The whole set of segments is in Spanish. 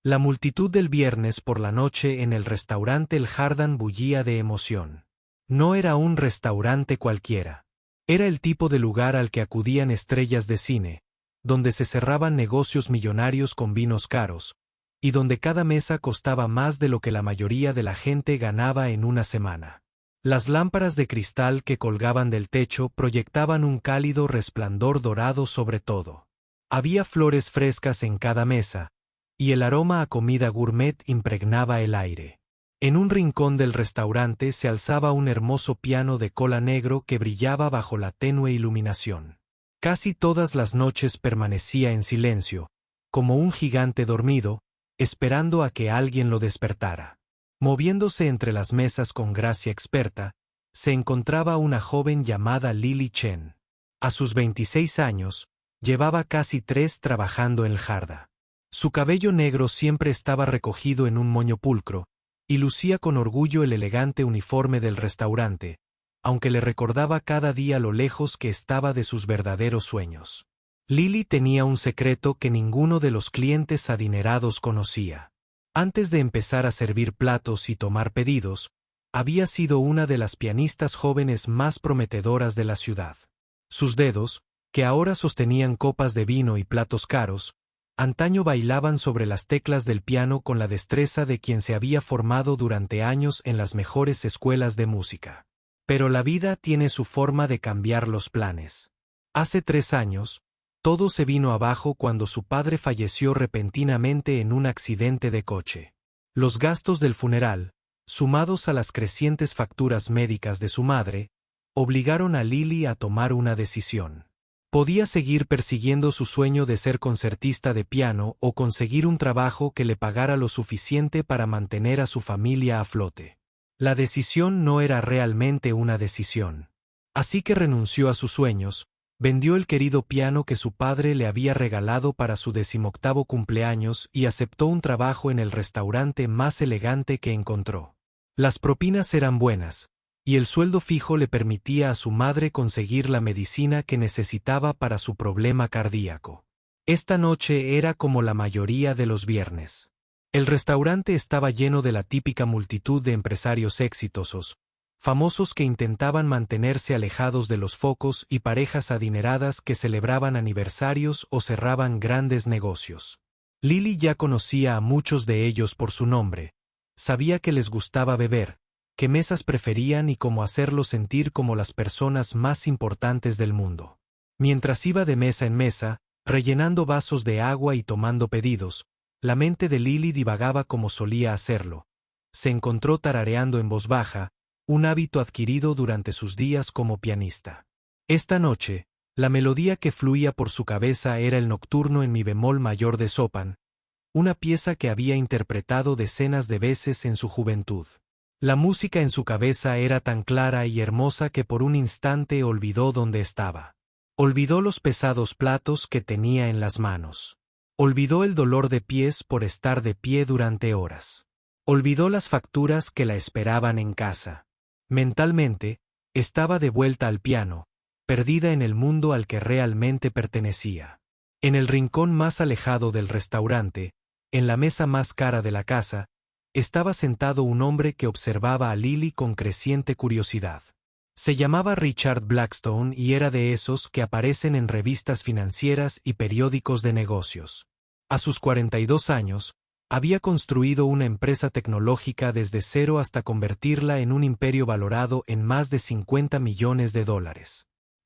La multitud del viernes por la noche en el restaurante El Jardín bullía de emoción. No era un restaurante cualquiera. Era el tipo de lugar al que acudían estrellas de cine, donde se cerraban negocios millonarios con vinos caros, y donde cada mesa costaba más de lo que la mayoría de la gente ganaba en una semana. Las lámparas de cristal que colgaban del techo proyectaban un cálido resplandor dorado sobre todo. Había flores frescas en cada mesa, y el aroma a comida gourmet impregnaba el aire. En un rincón del restaurante se alzaba un hermoso piano de cola negro que brillaba bajo la tenue iluminación. Casi todas las noches permanecía en silencio, como un gigante dormido, esperando a que alguien lo despertara. Moviéndose entre las mesas con gracia experta, se encontraba una joven llamada Lily Chen. A sus 26 años, llevaba casi 3 trabajando en el Jardín. Su cabello negro siempre estaba recogido en un moño pulcro, y lucía con orgullo el elegante uniforme del restaurante, aunque le recordaba cada día lo lejos que estaba de sus verdaderos sueños. Lily tenía un secreto que ninguno de los clientes adinerados conocía. Antes de empezar a servir platos y tomar pedidos, había sido una de las pianistas jóvenes más prometedoras de la ciudad. Sus dedos, que ahora sostenían copas de vino y platos caros, antaño bailaban sobre las teclas del piano con la destreza de quien se había formado durante años en las mejores escuelas de música. Pero la vida tiene su forma de cambiar los planes. Hace 3 años, todo se vino abajo cuando su padre falleció repentinamente en un accidente de coche. Los gastos del funeral, sumados a las crecientes facturas médicas de su madre, obligaron a Lily a tomar una decisión. Podía seguir persiguiendo su sueño de ser concertista de piano o conseguir un trabajo que le pagara lo suficiente para mantener a su familia a flote. La decisión no era realmente una decisión. Así que renunció a sus sueños, vendió el querido piano que su padre le había regalado para su 18º cumpleaños y aceptó un trabajo en el restaurante más elegante que encontró. Las propinas eran buenas, y el sueldo fijo le permitía a su madre conseguir la medicina que necesitaba para su problema cardíaco. Esta noche era como la mayoría de los viernes. El restaurante estaba lleno de la típica multitud de empresarios exitosos, famosos que intentaban mantenerse alejados de los focos y parejas adineradas que celebraban aniversarios o cerraban grandes negocios. Lily ya conocía a muchos de ellos por su nombre, sabía que les gustaba beber, qué mesas preferían y cómo hacerlos sentir como las personas más importantes del mundo. Mientras iba de mesa en mesa, rellenando vasos de agua y tomando pedidos, la mente de Lily divagaba como solía hacerlo. Se encontró tarareando en voz baja, un hábito adquirido durante sus días como pianista. Esta noche, la melodía que fluía por su cabeza era el nocturno en mi bemol mayor de Chopin, una pieza que había interpretado decenas de veces en su juventud. La música en su cabeza era tan clara y hermosa que por un instante olvidó dónde estaba. Olvidó los pesados platos que tenía en las manos. Olvidó el dolor de pies por estar de pie durante horas. Olvidó las facturas que la esperaban en casa. Mentalmente, estaba de vuelta al piano, perdida en el mundo al que realmente pertenecía. En el rincón más alejado del restaurante, en la mesa más cara de la casa, estaba sentado un hombre que observaba a Lily con creciente curiosidad. Se llamaba Richard Blackstone y era de esos que aparecen en revistas financieras y periódicos de negocios. A sus 42 años, había construido una empresa tecnológica desde cero hasta convertirla en un imperio valorado en más de $50 millones.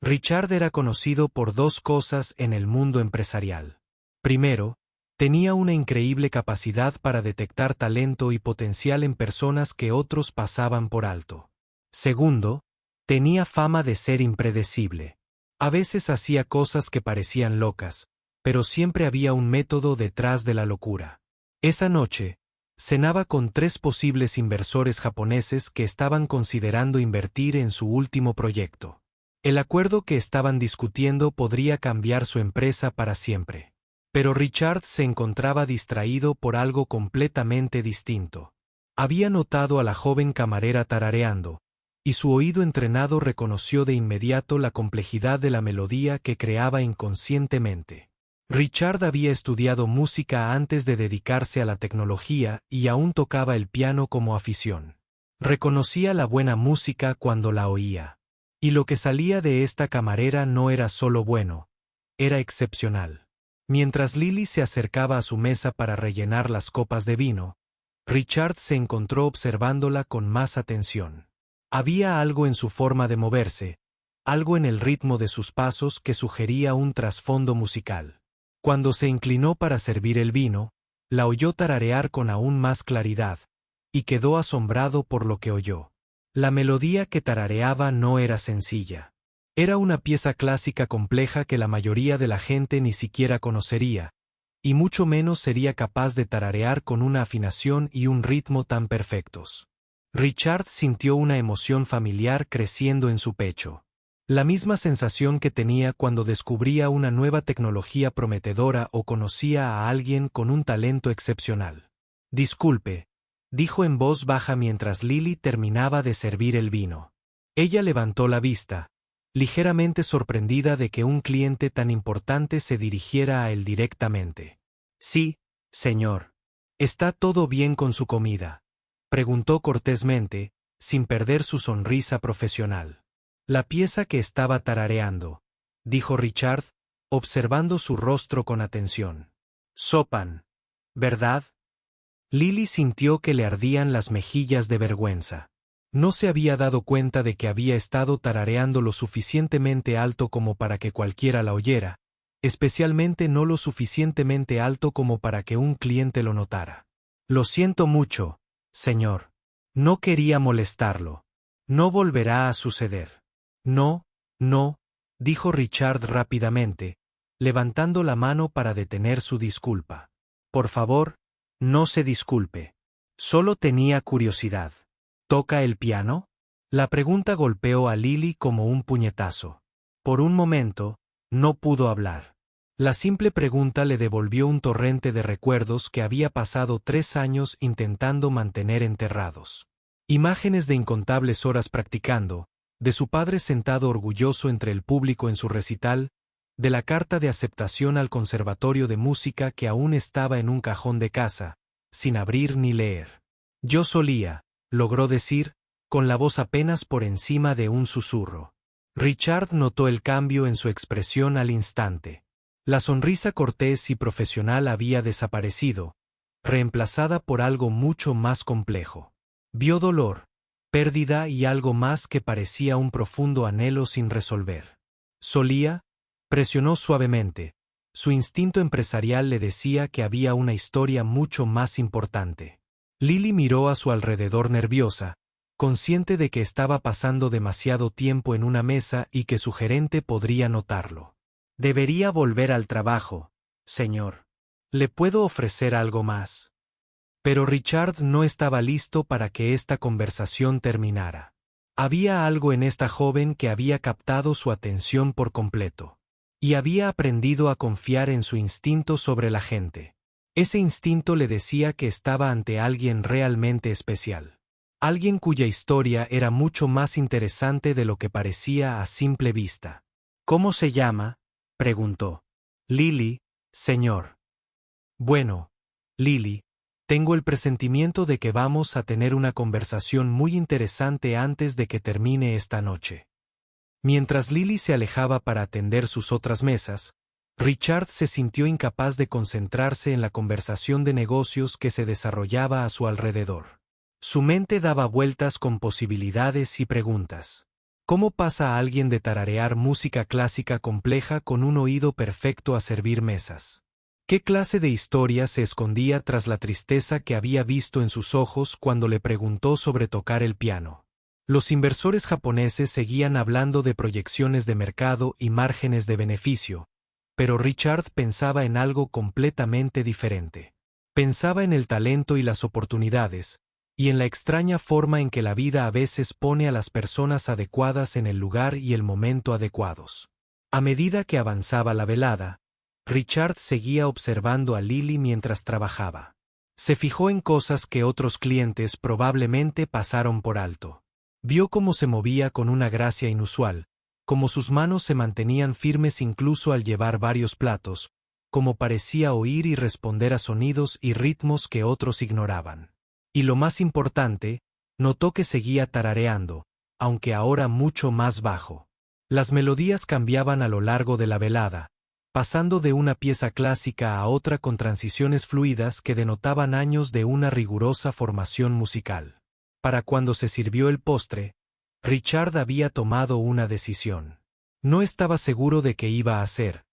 Richard era conocido por 2 cosas en el mundo empresarial. Primero, tenía una increíble capacidad para detectar talento y potencial en personas que otros pasaban por alto. Segundo, tenía fama de ser impredecible. A veces hacía cosas que parecían locas, pero siempre había un método detrás de la locura. Esa noche, cenaba con 3 posibles inversores japoneses que estaban considerando invertir en su último proyecto. El acuerdo que estaban discutiendo podría cambiar su empresa para siempre. Pero Richard se encontraba distraído por algo completamente distinto. Había notado a la joven camarera tarareando, y su oído entrenado reconoció de inmediato la complejidad de la melodía que creaba inconscientemente. Richard había estudiado música antes de dedicarse a la tecnología y aún tocaba el piano como afición. Reconocía la buena música cuando la oía. Y lo que salía de esta camarera no era solo bueno, era excepcional. Mientras Lily se acercaba a su mesa para rellenar las copas de vino, Richard se encontró observándola con más atención. Había algo en su forma de moverse, algo en el ritmo de sus pasos que sugería un trasfondo musical. Cuando se inclinó para servir el vino, la oyó tararear con aún más claridad, y quedó asombrado por lo que oyó. La melodía que tarareaba no era sencilla. Era una pieza clásica compleja que la mayoría de la gente ni siquiera conocería, y mucho menos sería capaz de tararear con una afinación y un ritmo tan perfectos. Richard sintió una emoción familiar creciendo en su pecho. La misma sensación que tenía cuando descubría una nueva tecnología prometedora o conocía a alguien con un talento excepcional. «Disculpe», dijo en voz baja mientras Lily terminaba de servir el vino. Ella levantó la vista, ligeramente sorprendida de que un cliente tan importante se dirigiera a él directamente. «Sí, señor. ¿Está todo bien con su comida?», preguntó cortésmente, sin perder su sonrisa profesional. «La pieza que estaba tarareando», dijo Richard, observando su rostro con atención. «Chopin, ¿verdad?». Lily sintió que le ardían las mejillas de vergüenza. No se había dado cuenta de que había estado tarareando lo suficientemente alto como para que cualquiera la oyera, especialmente no lo suficientemente alto como para que un cliente lo notara. «Lo siento mucho, señor. No quería molestarlo. No volverá a suceder». «No, no», dijo Richard rápidamente, levantando la mano para detener su disculpa. «Por favor, no se disculpe. Solo tenía curiosidad». «¿Toca el piano?». La pregunta golpeó a Lily como un puñetazo. Por un momento, no pudo hablar. La simple pregunta le devolvió un torrente de recuerdos que había pasado 3 años intentando mantener enterrados. Imágenes de incontables horas practicando, de su padre sentado orgulloso entre el público en su recital, de la carta de aceptación al conservatorio de música que aún estaba en un cajón de casa, sin abrir ni leer. «Yo solía», logró decir, con la voz apenas por encima de un susurro. Richard notó el cambio en su expresión al instante. La sonrisa cortés y profesional había desaparecido, reemplazada por algo mucho más complejo. Vio dolor, pérdida y algo más que parecía un profundo anhelo sin resolver. «Solía», presionó suavemente. Su instinto empresarial le decía que había una historia mucho más importante. Lily miró a su alrededor nerviosa, consciente de que estaba pasando demasiado tiempo en una mesa y que su gerente podría notarlo. «Debería volver al trabajo, señor. ¿Le puedo ofrecer algo más?». Pero Richard no estaba listo para que esta conversación terminara. Había algo en esta joven que había captado su atención por completo. Y había aprendido a confiar en su instinto sobre la gente. Ese instinto le decía que estaba ante alguien realmente especial. Alguien cuya historia era mucho más interesante de lo que parecía a simple vista. «¿Cómo se llama?», preguntó. «Lily, señor». «Bueno, Lily, tengo el presentimiento de que vamos a tener una conversación muy interesante antes de que termine esta noche». Mientras Lily se alejaba para atender sus otras mesas, Richard se sintió incapaz de concentrarse en la conversación de negocios que se desarrollaba a su alrededor. Su mente daba vueltas con posibilidades y preguntas. ¿Cómo pasa a alguien de tararear música clásica compleja con un oído perfecto a servir mesas? ¿Qué clase de historia se escondía tras la tristeza que había visto en sus ojos cuando le preguntó sobre tocar el piano? Los inversores japoneses seguían hablando de proyecciones de mercado y márgenes de beneficio, pero Richard pensaba en algo completamente diferente. Pensaba en el talento y las oportunidades, y en la extraña forma en que la vida a veces pone a las personas adecuadas en el lugar y el momento adecuados. A medida que avanzaba la velada, Richard seguía observando a Lily mientras trabajaba. Se fijó en cosas que otros clientes probablemente pasaron por alto. Vio cómo se movía con una gracia inusual, cómo sus manos se mantenían firmes incluso al llevar varios platos, como parecía oír y responder a sonidos y ritmos que otros ignoraban. Y lo más importante, notó que seguía tarareando, aunque ahora mucho más bajo. Las melodías cambiaban a lo largo de la velada, pasando de una pieza clásica a otra con transiciones fluidas que denotaban años de una rigurosa formación musical. Para cuando se sirvió el postre, Richard había tomado una decisión. No estaba seguro de qué iba a hacer,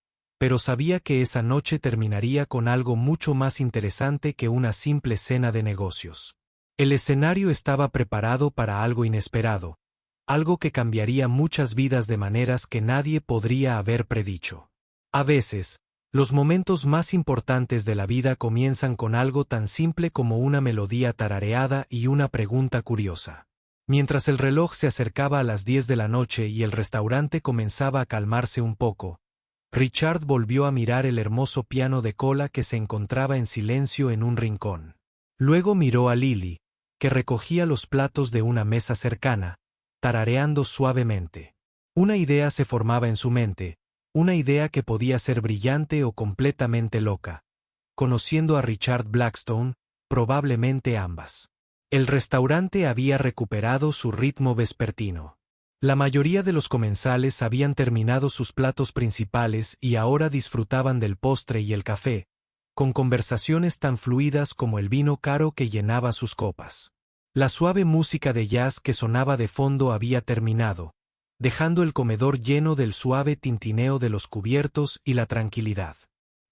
pero sabía que esa noche terminaría con algo mucho más interesante que una simple cena de negocios. El escenario estaba preparado para algo inesperado, algo que cambiaría muchas vidas de maneras que nadie podría haber predicho. A veces, los momentos más importantes de la vida comienzan con algo tan simple como una melodía tarareada y una pregunta curiosa. Mientras el reloj se acercaba a las 10 de la noche y el restaurante comenzaba a calmarse un poco, Richard volvió a mirar el hermoso piano de cola que se encontraba en silencio en un rincón. Luego miró a Lily, que recogía los platos de una mesa cercana, tarareando suavemente. Una idea se formaba en su mente, una idea que podía ser brillante o completamente loca. Conociendo a Richard Blackstone, probablemente ambas. El restaurante había recuperado su ritmo vespertino. La mayoría de los comensales habían terminado sus platos principales y ahora disfrutaban del postre y el café, con conversaciones tan fluidas como el vino caro que llenaba sus copas. La suave música de jazz que sonaba de fondo había terminado, dejando el comedor lleno del suave tintineo de los cubiertos y la tranquilidad.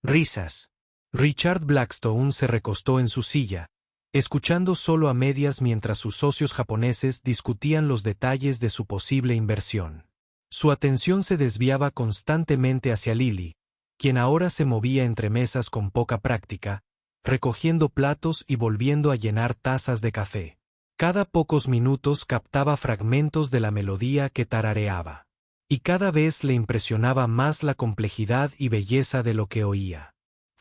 Risas. Richard Blackstone se recostó en su silla, escuchando solo a medias mientras sus socios japoneses discutían los detalles de su posible inversión. Su atención se desviaba constantemente hacia Lily, quien ahora se movía entre mesas con poca práctica, recogiendo platos y volviendo a llenar tazas de café. Cada pocos minutos captaba fragmentos de la melodía que tarareaba. Y cada vez le impresionaba más la complejidad y belleza de lo que oía.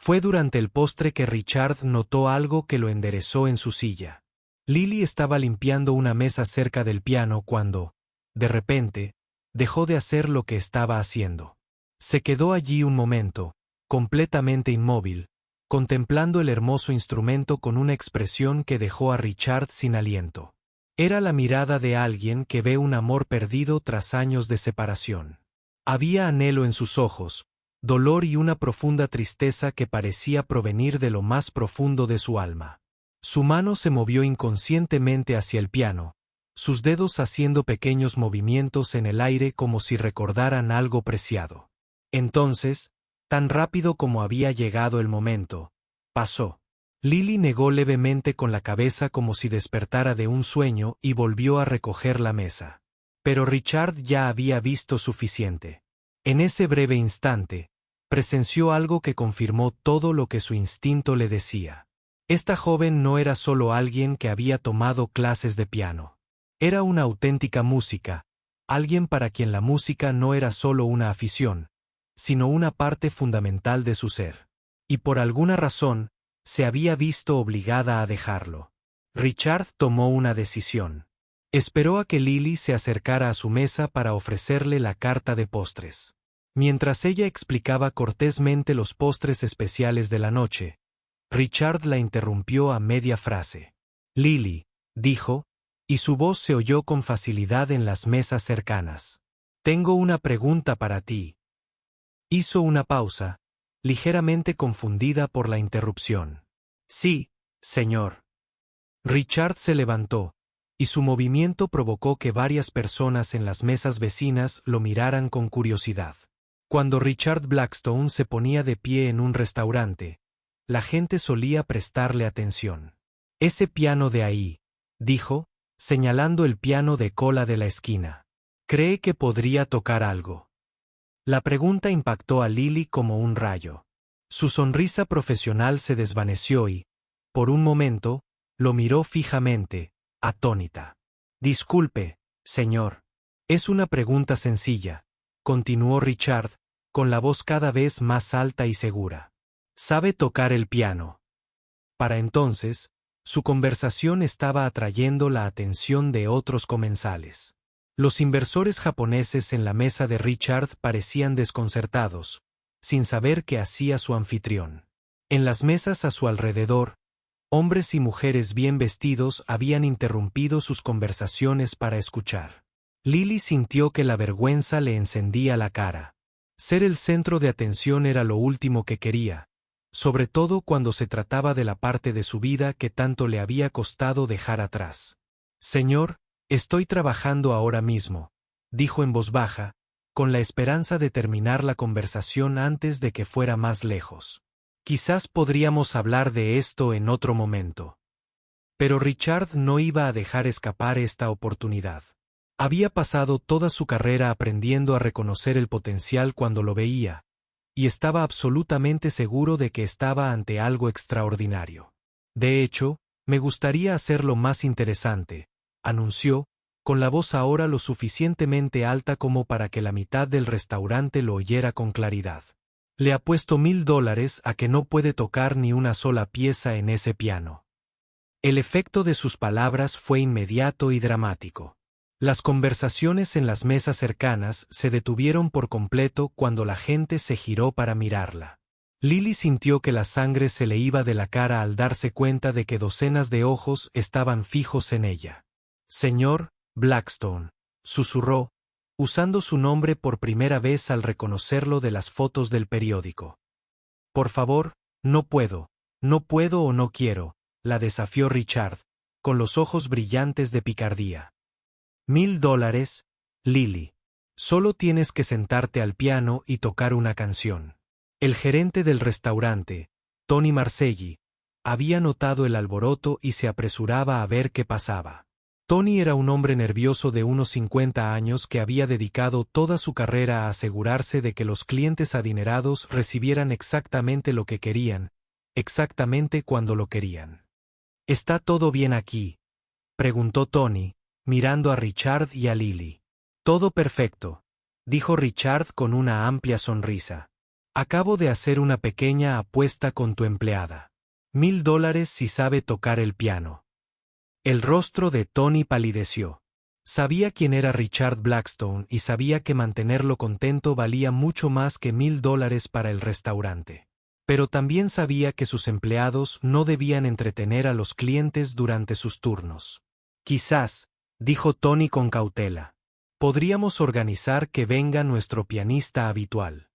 Fue durante el postre que Richard notó algo que lo enderezó en su silla. Lily estaba limpiando una mesa cerca del piano cuando, de repente, dejó de hacer lo que estaba haciendo. Se quedó allí un momento, completamente inmóvil, contemplando el hermoso instrumento con una expresión que dejó a Richard sin aliento. Era la mirada de alguien que ve un amor perdido tras años de separación. Había anhelo en sus ojos, dolor y una profunda tristeza que parecía provenir de lo más profundo de su alma. Su mano se movió inconscientemente hacia el piano, sus dedos haciendo pequeños movimientos en el aire como si recordaran algo preciado. Entonces, tan rápido como había llegado el momento, pasó. Lily negó levemente con la cabeza como si despertara de un sueño y volvió a recoger la mesa. Pero Richard ya había visto suficiente. En ese breve instante, presenció algo que confirmó todo lo que su instinto le decía. Esta joven no era solo alguien que había tomado clases de piano. Era una auténtica música, alguien para quien la música no era solo una afición, sino una parte fundamental de su ser. Y por alguna razón, se había visto obligada a dejarlo. Richard tomó una decisión. Esperó a que Lily se acercara a su mesa para ofrecerle la carta de postres. Mientras ella explicaba cortésmente los postres especiales de la noche, Richard la interrumpió a media frase. Lily, dijo, y su voz se oyó con facilidad en las mesas cercanas. Tengo una pregunta para ti. Hizo una pausa, ligeramente confundida por la interrupción. Sí, señor. Richard se levantó, y su movimiento provocó que varias personas en las mesas vecinas lo miraran con curiosidad. Cuando Richard Blackstone se ponía de pie en un restaurante, la gente solía prestarle atención. Ese piano de ahí, dijo, señalando el piano de cola de la esquina. ¿Cree que podría tocar algo? La pregunta impactó a Lily como un rayo. Su sonrisa profesional se desvaneció y, por un momento, lo miró fijamente, atónita. Disculpe, señor. Es una pregunta sencilla, continuó Richard, con la voz cada vez más alta y segura. ¿Sabe tocar el piano? Para entonces, su conversación estaba atrayendo la atención de otros comensales. Los inversores japoneses en la mesa de Richard parecían desconcertados, sin saber qué hacía su anfitrión. En las mesas a su alrededor, hombres y mujeres bien vestidos habían interrumpido sus conversaciones para escuchar. Lily sintió que la vergüenza le encendía la cara. Ser el centro de atención era lo último que quería, sobre todo cuando se trataba de la parte de su vida que tanto le había costado dejar atrás. «Señor, estoy trabajando ahora mismo», dijo en voz baja, con la esperanza de terminar la conversación antes de que fuera más lejos. «Quizás podríamos hablar de esto en otro momento». Pero Richard no iba a dejar escapar esta oportunidad. Había pasado toda su carrera aprendiendo a reconocer el potencial cuando lo veía, y estaba absolutamente seguro de que estaba ante algo extraordinario. «De hecho, me gustaría hacerlo más interesante», anunció, con la voz ahora lo suficientemente alta como para que la mitad del restaurante lo oyera con claridad. «Le apuesto $1000 a que no puede tocar ni una sola pieza en ese piano». El efecto de sus palabras fue inmediato y dramático. Las conversaciones en las mesas cercanas se detuvieron por completo cuando la gente se giró para mirarla. Lily sintió que la sangre se le iba de la cara al darse cuenta de que docenas de ojos estaban fijos en ella. «Señor Blackstone», susurró, usando su nombre por primera vez al reconocerlo de las fotos del periódico. «Por favor, no puedo o no quiero», la desafió Richard, con los ojos brillantes de picardía. $1000, Lily. Solo tienes que sentarte al piano y tocar una canción. El gerente del restaurante, Tony Marselli, había notado el alboroto y se apresuraba a ver qué pasaba. Tony era un hombre nervioso de unos 50 años que había dedicado toda su carrera a asegurarse de que los clientes adinerados recibieran exactamente lo que querían, exactamente cuando lo querían. «¿Está todo bien aquí?», preguntó Tony, mirando a Richard y a Lily. «Todo perfecto», dijo Richard con una amplia sonrisa. «Acabo de hacer una pequeña apuesta con tu empleada. $1000 si sabe tocar el piano». El rostro de Tony palideció. Sabía quién era Richard Blackstone y sabía que mantenerlo contento valía mucho más que $1000 para el restaurante. Pero también sabía que sus empleados no debían entretener a los clientes durante sus turnos. «Quizás», dijo Tony con cautela, «podríamos organizar que venga nuestro pianista habitual».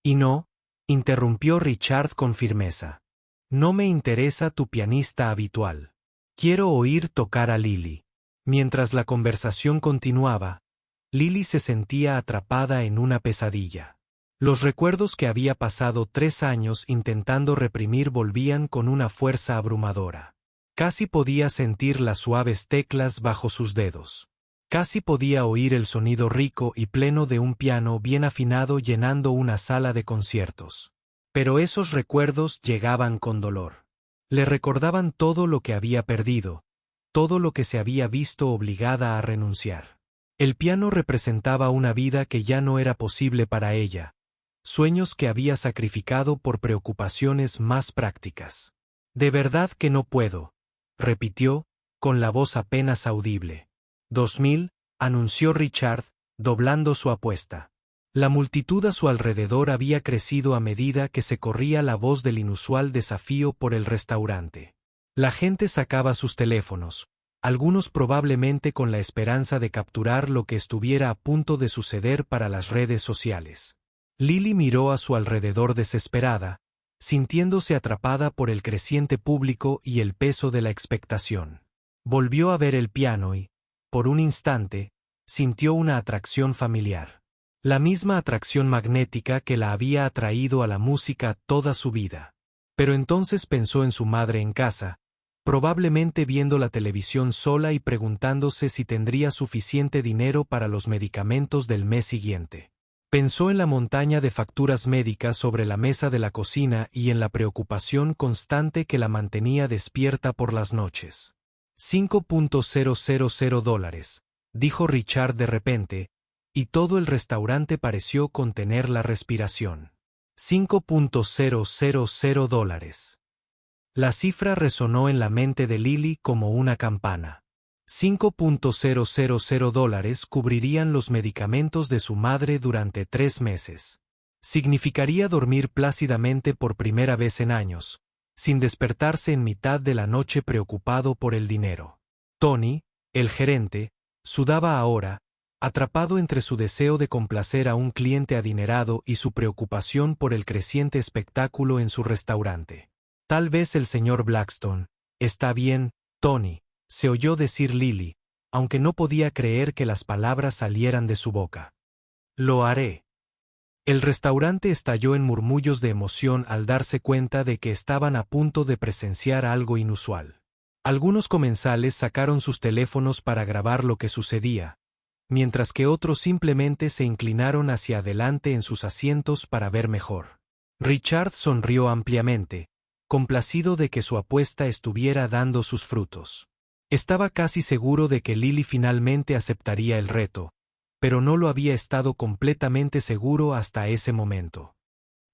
«Y no», interrumpió Richard con firmeza. «No me interesa tu pianista habitual. Quiero oír tocar a Lily». Mientras la conversación continuaba, Lily se sentía atrapada en una pesadilla. Los recuerdos que había pasado 3 años intentando reprimir volvían con una fuerza abrumadora. Casi podía sentir las suaves teclas bajo sus dedos. Casi podía oír el sonido rico y pleno de un piano bien afinado llenando una sala de conciertos. Pero esos recuerdos llegaban con dolor. Le recordaban todo lo que había perdido, todo lo que se había visto obligada a renunciar. El piano representaba una vida que ya no era posible para ella, sueños que había sacrificado por preocupaciones más prácticas. «De verdad que no puedo», repitió, con la voz apenas audible. «$2000», anunció Richard, doblando su apuesta. La multitud a su alrededor había crecido a medida que se corría la voz del inusual desafío por el restaurante. La gente sacaba sus teléfonos, algunos probablemente con la esperanza de capturar lo que estuviera a punto de suceder para las redes sociales. Lily miró a su alrededor desesperada, sintiéndose atrapada por el creciente público y el peso de la expectación. Volvió a ver el piano y, por un instante, sintió una atracción familiar. La misma atracción magnética que la había atraído a la música toda su vida. Pero entonces pensó en su madre en casa, probablemente viendo la televisión sola y preguntándose si tendría suficiente dinero para los medicamentos del mes siguiente. Pensó en la montaña de facturas médicas sobre la mesa de la cocina y en la preocupación constante que la mantenía despierta por las noches. $5,000, dijo Richard de repente, y todo el restaurante pareció contener la respiración. $5,000. La cifra resonó en la mente de Lily como una campana. $5,000 cubrirían los medicamentos de su madre durante 3 meses. Significaría dormir plácidamente por primera vez en años, sin despertarse en mitad de la noche preocupado por el dinero. Tony, el gerente, sudaba ahora, atrapado entre su deseo de complacer a un cliente adinerado y su preocupación por el creciente espectáculo en su restaurante. Tal vez el señor Blackstone. Está bien, Tony, se oyó decir Lily, aunque no podía creer que las palabras salieran de su boca. Lo haré. El restaurante estalló en murmullos de emoción al darse cuenta de que estaban a punto de presenciar algo inusual. Algunos comensales sacaron sus teléfonos para grabar lo que sucedía, mientras que otros simplemente se inclinaron hacia adelante en sus asientos para ver mejor. Richard sonrió ampliamente, complacido de que su apuesta estuviera dando sus frutos. Estaba casi seguro de que Lily finalmente aceptaría el reto, pero no lo había estado completamente seguro hasta ese momento.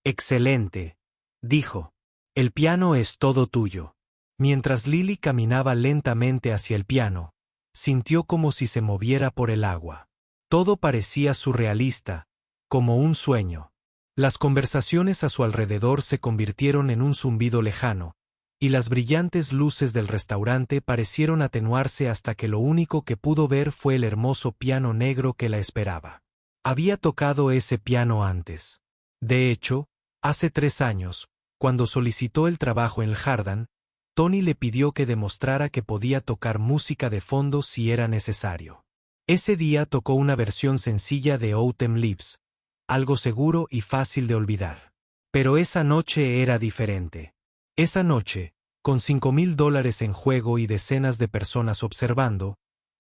«Excelente», dijo. «El piano es todo tuyo». Mientras Lily caminaba lentamente hacia el piano, sintió como si se moviera por el agua. Todo parecía surrealista, como un sueño. Las conversaciones a su alrededor se convirtieron en un zumbido lejano, y las brillantes luces del restaurante parecieron atenuarse hasta que lo único que pudo ver fue el hermoso piano negro que la esperaba. Había tocado ese piano antes. De hecho, hace 3 años, cuando solicitó el trabajo en el Jardín, Tony le pidió que demostrara que podía tocar música de fondo si era necesario. Ese día tocó una versión sencilla de Autumn Leaves, algo seguro y fácil de olvidar. Pero esa noche era diferente. Esa noche, con $5,000 en juego y decenas de personas observando,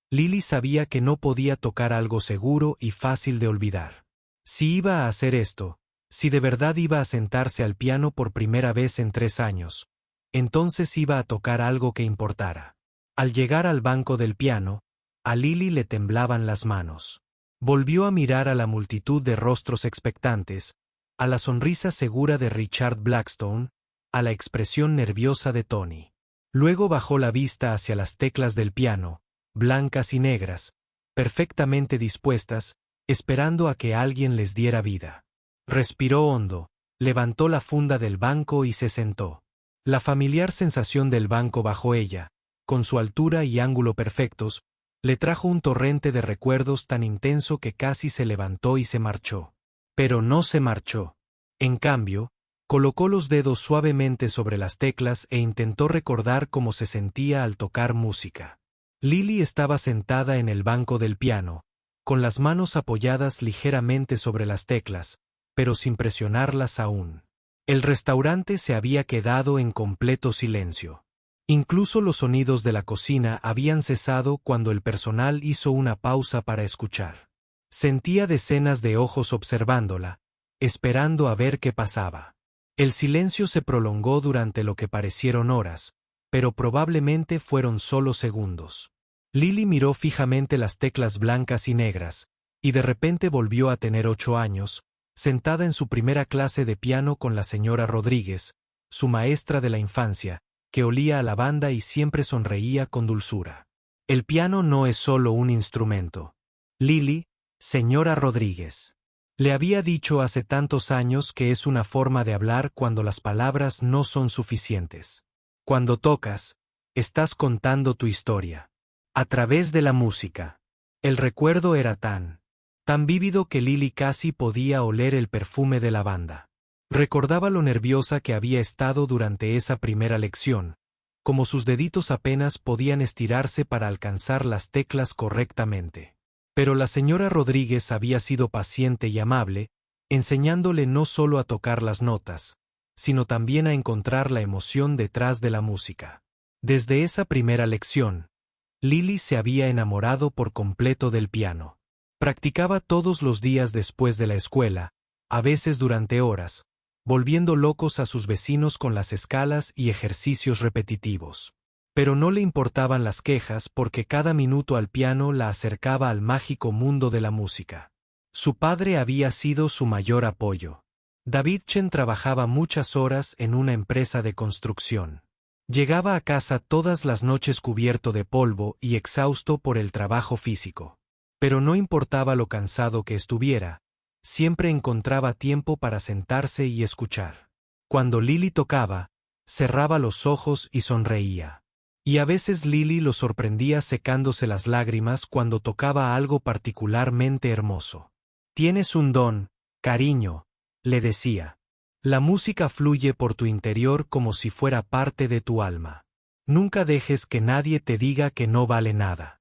Lily sabía que no podía tocar algo seguro y fácil de olvidar. Si iba a hacer esto, si de verdad iba a sentarse al piano por primera vez en 3 años, entonces iba a tocar algo que importara. Al llegar al banco del piano, a Lily le temblaban las manos. Volvió a mirar a la multitud de rostros expectantes, a la sonrisa segura de Richard Blackstone, a la expresión nerviosa de Tony. Luego bajó la vista hacia las teclas del piano, blancas y negras, perfectamente dispuestas, esperando a que alguien les diera vida. Respiró hondo, levantó la funda del banco y se sentó. La familiar sensación del banco bajo ella, con su altura y ángulo perfectos, le trajo un torrente de recuerdos tan intenso que casi se levantó y se marchó. Pero no se marchó. En cambio, colocó los dedos suavemente sobre las teclas e intentó recordar cómo se sentía al tocar música. Lily estaba sentada en el banco del piano, con las manos apoyadas ligeramente sobre las teclas, pero sin presionarlas aún. El restaurante se había quedado en completo silencio. Incluso los sonidos de la cocina habían cesado cuando el personal hizo una pausa para escuchar. Sentía decenas de ojos observándola, esperando a ver qué pasaba. El silencio se prolongó durante lo que parecieron horas, pero probablemente fueron solo segundos. Lily miró fijamente las teclas blancas y negras, y de repente volvió a tener 8 años, sentada en su primera clase de piano con la señora Rodríguez, su maestra de la infancia, que olía a lavanda y siempre sonreía con dulzura. El piano no es solo un instrumento. Lily, señora Rodríguez. Le había dicho hace tantos años que es una forma de hablar cuando las palabras no son suficientes. Cuando tocas, estás contando tu historia. A través de la música. El recuerdo era tan vívido que Lily casi podía oler el perfume de lavanda. Recordaba lo nerviosa que había estado durante esa primera lección, como sus deditos apenas podían estirarse para alcanzar las teclas correctamente. Pero la señora Rodríguez había sido paciente y amable, enseñándole no solo a tocar las notas, sino también a encontrar la emoción detrás de la música. Desde esa primera lección, Lily se había enamorado por completo del piano. Practicaba todos los días después de la escuela, a veces durante horas, volviendo locos a sus vecinos con las escalas y ejercicios repetitivos. Pero no le importaban las quejas porque cada minuto al piano la acercaba al mágico mundo de la música. Su padre había sido su mayor apoyo. David Chen trabajaba muchas horas en una empresa de construcción. Llegaba a casa todas las noches cubierto de polvo y exhausto por el trabajo físico. Pero no importaba lo cansado que estuviera, Siempre encontraba tiempo para sentarse y escuchar. Cuando Lily tocaba, cerraba los ojos y sonreía. Y a veces Lily lo sorprendía secándose las lágrimas cuando tocaba algo particularmente hermoso. «Tienes un don, cariño», le decía. «La música fluye por tu interior como si fuera parte de tu alma. Nunca dejes que nadie te diga que no vale nada».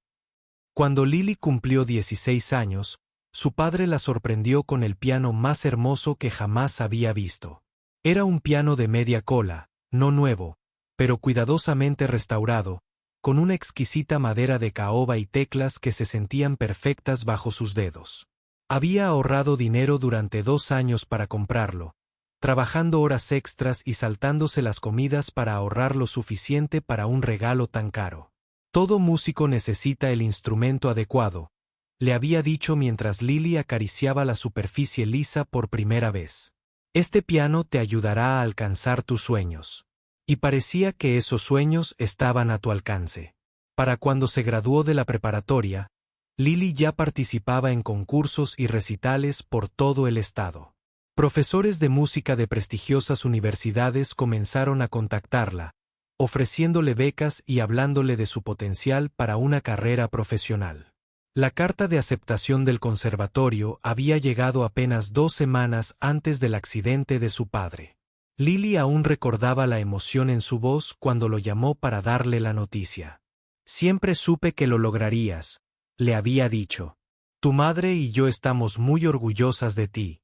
Cuando Lily cumplió 16 años, su padre la sorprendió con el piano más hermoso que jamás había visto. Era un piano de media cola, no nuevo, pero cuidadosamente restaurado, con una exquisita madera de caoba y teclas que se sentían perfectas bajo sus dedos. Había ahorrado dinero durante 2 años para comprarlo, trabajando horas extras y saltándose las comidas para ahorrar lo suficiente para un regalo tan caro. «Todo músico necesita el instrumento adecuado», le había dicho mientras Lily acariciaba la superficie lisa por primera vez. «Este piano te ayudará a alcanzar tus sueños». Y parecía que esos sueños estaban a tu alcance. Para cuando se graduó de la preparatoria, Lily ya participaba en concursos y recitales por todo el estado. Profesores de música de prestigiosas universidades comenzaron a contactarla, ofreciéndole becas y hablándole de su potencial para una carrera profesional. La carta de aceptación del conservatorio había llegado apenas 2 semanas antes del accidente de su padre. Lily aún recordaba la emoción en su voz cuando lo llamó para darle la noticia. «Siempre supe que lo lograrías», le había dicho. «Tu madre y yo estamos muy orgullosas de ti».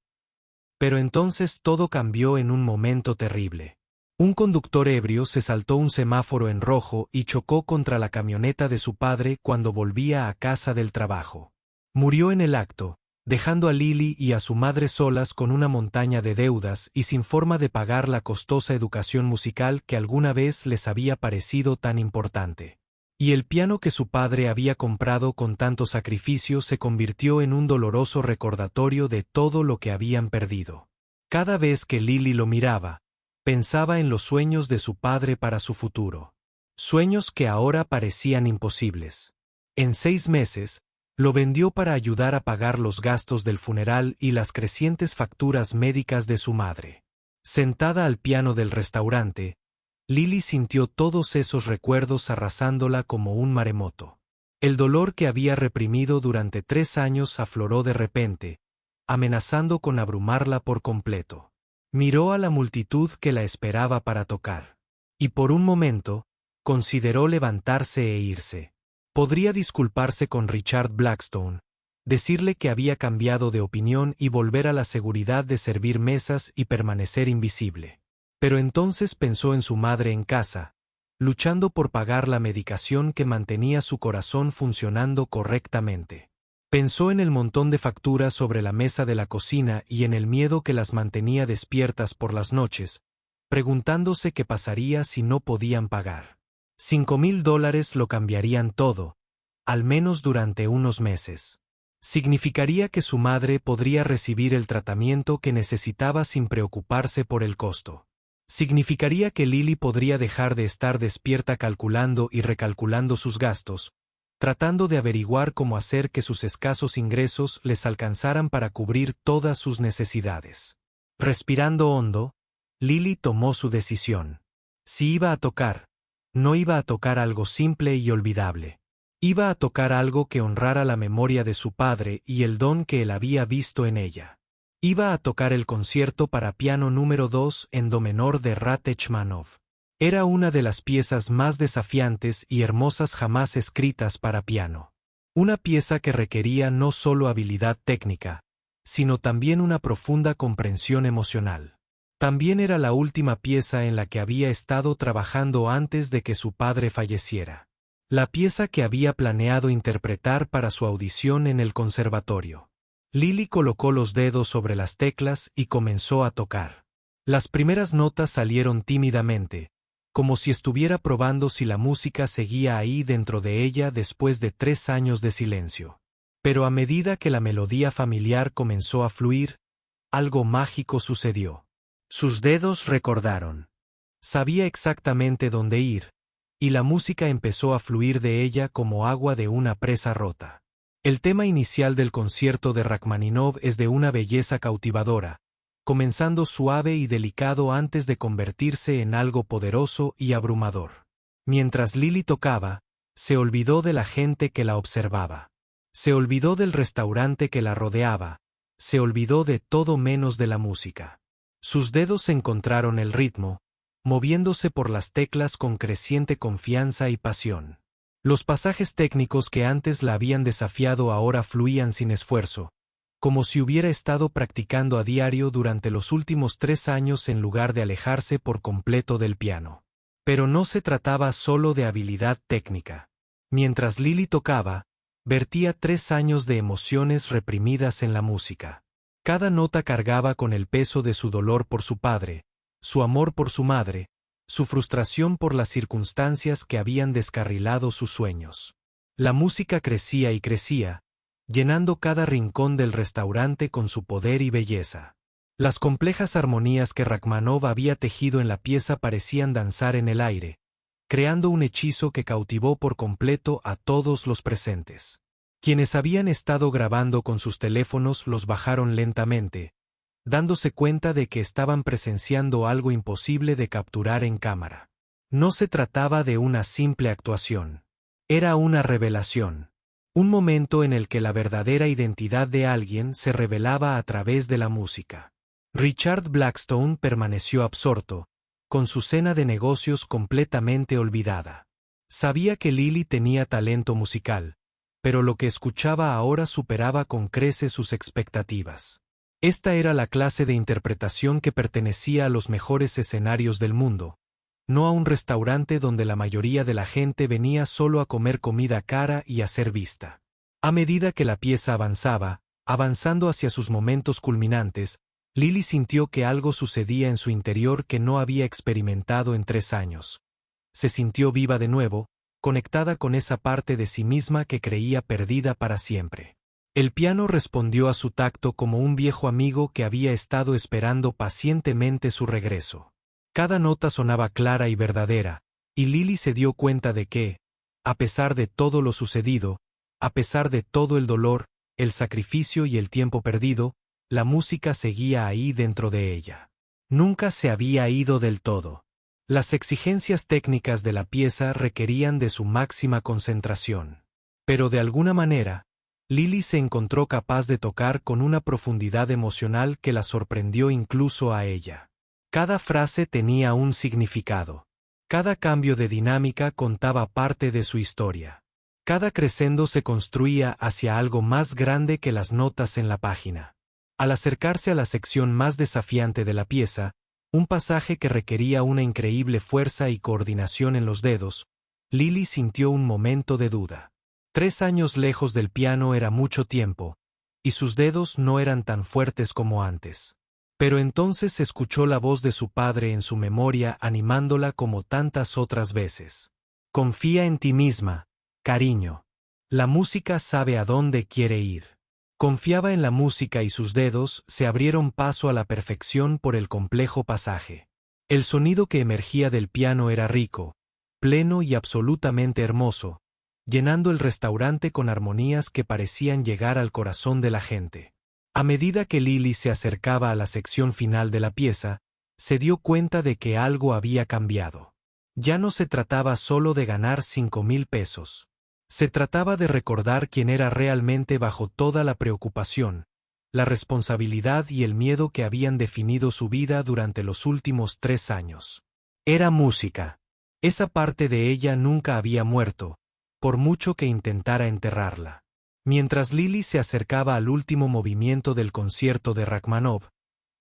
Pero entonces todo cambió en un momento terrible. Un conductor ebrio se saltó un semáforo en rojo y chocó contra la camioneta de su padre cuando volvía a casa del trabajo. Murió en el acto, dejando a Lily y a su madre solas con una montaña de deudas y sin forma de pagar la costosa educación musical que alguna vez les había parecido tan importante. Y el piano que su padre había comprado con tanto sacrificio se convirtió en un doloroso recordatorio de todo lo que habían perdido. Cada vez que Lily lo miraba, pensaba en los sueños de su padre para su futuro. Sueños que ahora parecían imposibles. En 6 meses, lo vendió para ayudar a pagar los gastos del funeral y las crecientes facturas médicas de su madre. Sentada al piano del restaurante, Lily sintió todos esos recuerdos arrasándola como un maremoto. El dolor que había reprimido durante 3 años afloró de repente, amenazando con abrumarla por completo. Miró a la multitud que la esperaba para tocar. Y por un momento, consideró levantarse e irse. Podría disculparse con Richard Blackstone, decirle que había cambiado de opinión y volver a la seguridad de servir mesas y permanecer invisible. Pero entonces pensó en su madre en casa, luchando por pagar la medicación que mantenía su corazón funcionando correctamente. Pensó en el montón de facturas sobre la mesa de la cocina y en el miedo que las mantenía despiertas por las noches, preguntándose qué pasaría si no podían pagar. $5,000 lo cambiarían todo, al menos durante unos meses. Significaría que su madre podría recibir el tratamiento que necesitaba sin preocuparse por el costo. Significaría que Lily podría dejar de estar despierta calculando y recalculando sus gastos, tratando de averiguar cómo hacer que sus escasos ingresos les alcanzaran para cubrir todas sus necesidades. Respirando hondo, Lily tomó su decisión. Si iba a tocar, no iba a tocar algo simple y olvidable. Iba a tocar algo que honrara la memoria de su padre y el don que él había visto en ella. Iba a tocar el concierto para piano número 2 en do menor de Rachmaninoff. Era una de las piezas más desafiantes y hermosas jamás escritas para piano. Una pieza que requería no solo habilidad técnica, sino también una profunda comprensión emocional. También era la última pieza en la que había estado trabajando antes de que su padre falleciera. La pieza que había planeado interpretar para su audición en el conservatorio. Lily colocó los dedos sobre las teclas y comenzó a tocar. Las primeras notas salieron tímidamente, como si estuviera probando si la música seguía ahí dentro de ella después de 3 años de silencio. Pero a medida que la melodía familiar comenzó a fluir, algo mágico sucedió. Sus dedos recordaron. Sabía exactamente dónde ir, y la música empezó a fluir de ella como agua de una presa rota. El tema inicial del concierto de Rachmaninoff es de una belleza cautivadora, comenzando suave y delicado antes de convertirse en algo poderoso y abrumador. Mientras Lili tocaba, se olvidó de la gente que la observaba. Se olvidó del restaurante que la rodeaba, se olvidó de todo menos de la música. Sus dedos encontraron el ritmo, moviéndose por las teclas con creciente confianza y pasión. Los pasajes técnicos que antes la habían desafiado ahora fluían sin esfuerzo, como si hubiera estado practicando a diario durante los últimos 3 años en lugar de alejarse por completo del piano. Pero no se trataba solo de habilidad técnica. Mientras Lili tocaba, vertía 3 años de emociones reprimidas en la música. Cada nota cargaba con el peso de su dolor por su padre, su amor por su madre, su frustración por las circunstancias que habían descarrilado sus sueños. La música crecía y crecía, llenando cada rincón del restaurante con su poder y belleza. Las complejas armonías que Rachmaninoff había tejido en la pieza parecían danzar en el aire, creando un hechizo que cautivó por completo a todos los presentes. Quienes habían estado grabando con sus teléfonos los bajaron lentamente, dándose cuenta de que estaban presenciando algo imposible de capturar en cámara. No se trataba de una simple actuación. Era una revelación. Un momento en el que la verdadera identidad de alguien se revelaba a través de la música. Richard Blackstone permaneció absorto, con su cena de negocios completamente olvidada. Sabía que Lili tenía talento musical, pero lo que escuchaba ahora superaba con creces sus expectativas. Esta era la clase de interpretación que pertenecía a los mejores escenarios del mundo, no a un restaurante donde la mayoría de la gente venía solo a comer comida cara y a ser vista. A medida que la pieza avanzaba, avanzando hacia sus momentos culminantes, Lili sintió que algo sucedía en su interior que no había experimentado en 3 años. Se sintió viva de nuevo, conectada con esa parte de sí misma que creía perdida para siempre. El piano respondió a su tacto como un viejo amigo que había estado esperando pacientemente su regreso. Cada nota sonaba clara y verdadera, y Lili se dio cuenta de que, a pesar de todo lo sucedido, a pesar de todo el dolor, el sacrificio y el tiempo perdido, la música seguía ahí dentro de ella. Nunca se había ido del todo. Las exigencias técnicas de la pieza requerían de su máxima concentración. Pero de alguna manera, Lili se encontró capaz de tocar con una profundidad emocional que la sorprendió incluso a ella. Cada frase tenía un significado. Cada cambio de dinámica contaba parte de su historia. Cada crescendo se construía hacia algo más grande que las notas en la página. Al acercarse a la sección más desafiante de la pieza, un pasaje que requería una increíble fuerza y coordinación en los dedos, Lili sintió un momento de duda. 3 años lejos del piano era mucho tiempo, y sus dedos no eran tan fuertes como antes. Pero entonces escuchó la voz de su padre en su memoria animándola como tantas otras veces. Confía en ti misma, cariño. La música sabe a dónde quiere ir. Confiaba en la música y sus dedos se abrieron paso a la perfección por el complejo pasaje. El sonido que emergía del piano era rico, pleno y absolutamente hermoso, llenando el restaurante con armonías que parecían llegar al corazón de la gente. A medida que Lili se acercaba a la sección final de la pieza, se dio cuenta de que algo había cambiado. Ya no se trataba solo de ganar 5,000 pesos. Se trataba de recordar quién era realmente bajo toda la preocupación, la responsabilidad y el miedo que habían definido su vida durante los últimos 3 años. Era música. Esa parte de ella nunca había muerto, por mucho que intentara enterrarla. Mientras Lili se acercaba al último movimiento del concierto de Rachmaninoff,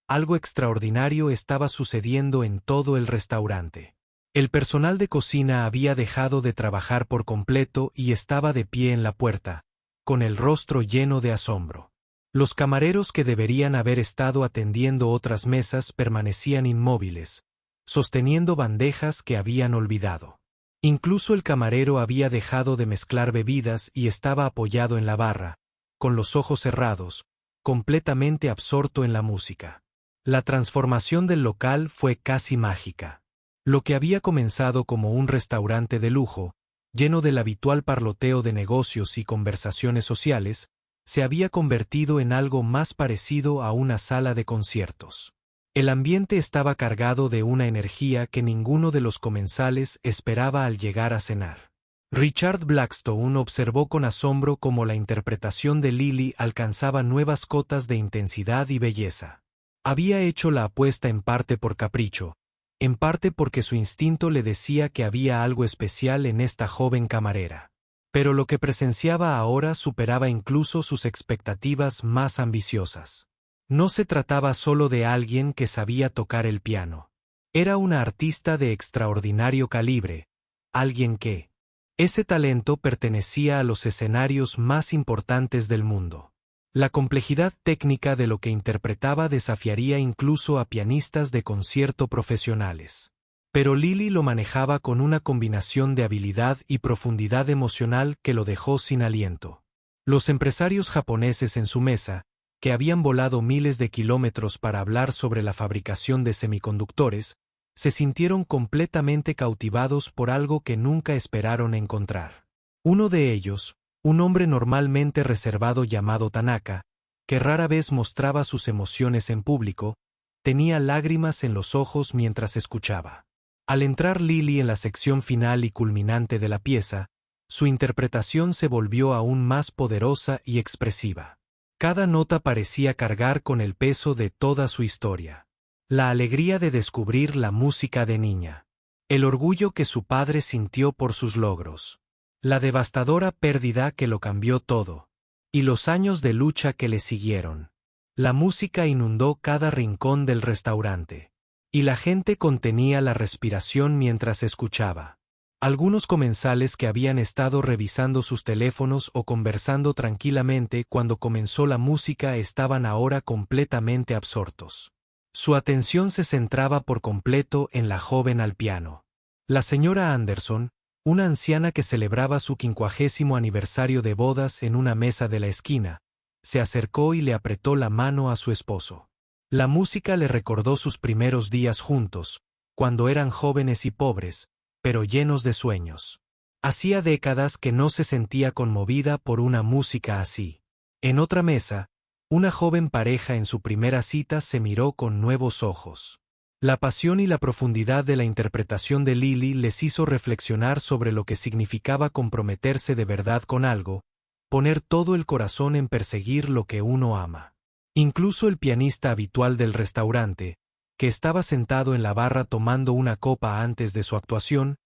algo extraordinario estaba sucediendo en todo el restaurante. El personal de cocina había dejado de trabajar por completo y estaba de pie en la puerta, con el rostro lleno de asombro. Los camareros que deberían haber estado atendiendo otras mesas permanecían inmóviles, sosteniendo bandejas que habían olvidado. Incluso el camarero había dejado de mezclar bebidas y estaba apoyado en la barra, con los ojos cerrados, completamente absorto en la música. La transformación del local fue casi mágica. Lo que había comenzado como un restaurante de lujo, lleno del habitual parloteo de negocios y conversaciones sociales, se había convertido en algo más parecido a una sala de conciertos. El ambiente estaba cargado de una energía que ninguno de los comensales esperaba al llegar a cenar. Richard Blackstone observó con asombro cómo la interpretación de Lily alcanzaba nuevas cotas de intensidad y belleza. Había hecho la apuesta en parte por capricho, en parte porque su instinto le decía que había algo especial en esta joven camarera. Pero lo que presenciaba ahora superaba incluso sus expectativas más ambiciosas. No se trataba solo de alguien que sabía tocar el piano. Era una artista de extraordinario calibre, alguien que... Ese talento pertenecía a los escenarios más importantes del mundo. La complejidad técnica de lo que interpretaba desafiaría incluso a pianistas de concierto profesionales. Pero Lily lo manejaba con una combinación de habilidad y profundidad emocional que lo dejó sin aliento. Los empresarios japoneses en su mesa, que habían volado miles de kilómetros para hablar sobre la fabricación de semiconductores, se sintieron completamente cautivados por algo que nunca esperaron encontrar. Uno de ellos, un hombre normalmente reservado llamado Tanaka, que rara vez mostraba sus emociones en público, tenía lágrimas en los ojos mientras escuchaba. Al entrar Lily en la sección final y culminante de la pieza, su interpretación se volvió aún más poderosa y expresiva. Cada nota parecía cargar con el peso de toda su historia. La alegría de descubrir la música de niña. El orgullo que su padre sintió por sus logros. La devastadora pérdida que lo cambió todo. Y los años de lucha que le siguieron. La música inundó cada rincón del restaurante. Y la gente contenía la respiración mientras escuchaba. Algunos comensales que habían estado revisando sus teléfonos o conversando tranquilamente cuando comenzó la música estaban ahora completamente absortos. Su atención se centraba por completo en la joven al piano. La señora Anderson, una anciana que celebraba su 50º aniversario de bodas en una mesa de la esquina, se acercó y le apretó la mano a su esposo. La música le recordó sus primeros días juntos, cuando eran jóvenes y pobres, pero llenos de sueños. Hacía décadas que no se sentía conmovida por una música así. En otra mesa, una joven pareja en su primera cita se miró con nuevos ojos. La pasión y la profundidad de la interpretación de Lily les hizo reflexionar sobre lo que significaba comprometerse de verdad con algo, poner todo el corazón en perseguir lo que uno ama. Incluso el pianista habitual del restaurante, que estaba sentado en la barra tomando una copa antes de su actuación,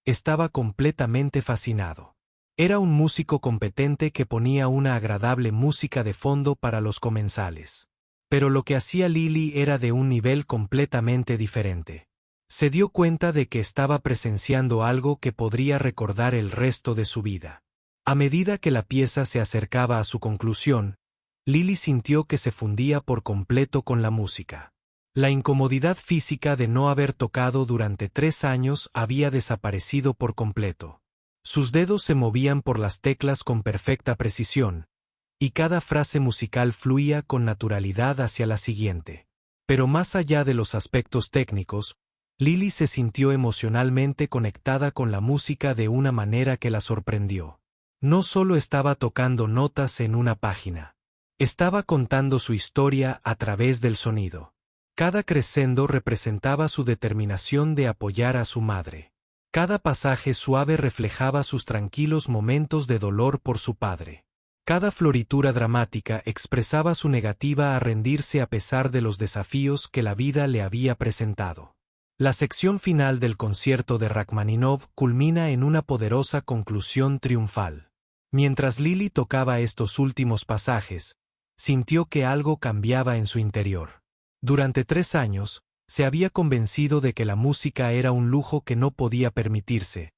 estaba completamente fascinado. Era un músico competente que ponía una agradable música de fondo para los comensales. Pero lo que hacía Lily era de un nivel completamente diferente. Se dio cuenta de que estaba presenciando algo que podría recordar el resto de su vida. A medida que la pieza se acercaba a su conclusión, Lily sintió que se fundía por completo con la música. La incomodidad física de no haber tocado durante 3 años había desaparecido por completo. Sus dedos se movían por las teclas con perfecta precisión, y cada frase musical fluía con naturalidad hacia la siguiente. Pero más allá de los aspectos técnicos, Lily se sintió emocionalmente conectada con la música de una manera que la sorprendió. No solo estaba tocando notas en una página. Estaba contando su historia a través del sonido. Cada crescendo representaba su determinación de apoyar a su madre. Cada pasaje suave reflejaba sus tranquilos momentos de dolor por su padre. Cada floritura dramática expresaba su negativa a rendirse a pesar de los desafíos que la vida le había presentado. La sección final del concierto de Rachmaninoff culmina en una poderosa conclusión triunfal. Mientras Lily tocaba estos últimos pasajes, sintió que algo cambiaba en su interior. Durante 3 años, se había convencido de que la música era un lujo que no podía permitirse,